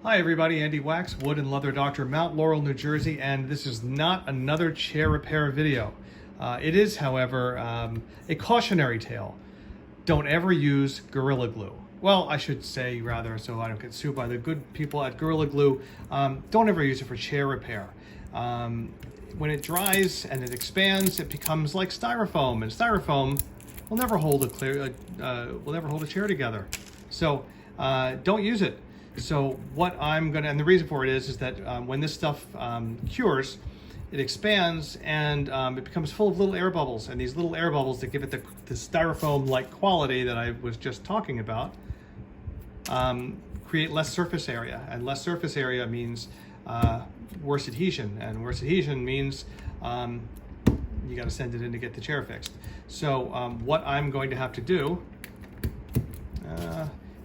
Hi everybody, Andy Wax, Wood and Leather Doctor, Mount Laurel, New Jersey, and this is not another chair repair video. It is, however, a cautionary tale. Don't ever use Gorilla Glue. Well, I should say rather, so I don't get sued by the good people at Gorilla Glue, don't ever use it for chair repair. When it dries and it expands, it becomes like styrofoam, and styrofoam will never hold a chair together. So don't use it. So what I'm gonna, and the reason for it is that when this stuff cures, it expands and it becomes full of little air bubbles, and these little air bubbles that give it the styrofoam-like quality that I was just talking about create less surface area, and less surface area means worse adhesion, and worse adhesion means you got to send it in to get the chair fixed. So what I'm going to have to do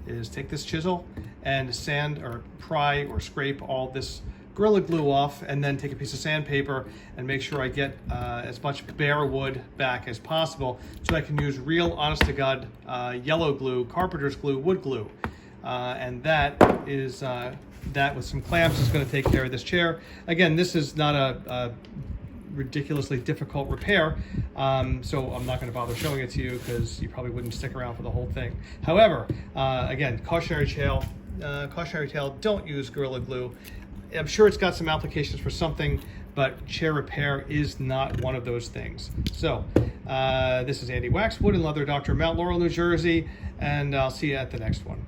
is take this chisel and sand or pry or scrape all this Gorilla Glue off, and then take a piece of sandpaper and make sure I get as much bare wood back as possible so I can use real, honest to God, yellow glue, carpenter's glue, wood glue. And that is, that with some clamps is going to take care of this chair. Again, this is not a ridiculously difficult repair, so I'm not going to bother showing it to you because you probably wouldn't stick around for the whole thing. However, again, cautionary tale, don't use Gorilla Glue. I'm sure it's got some applications for something, but chair repair is not one of those things. So this is Andy Wax, Wood and Leather Doctor, Mount Laurel, New Jersey, and I'll see you at the next one.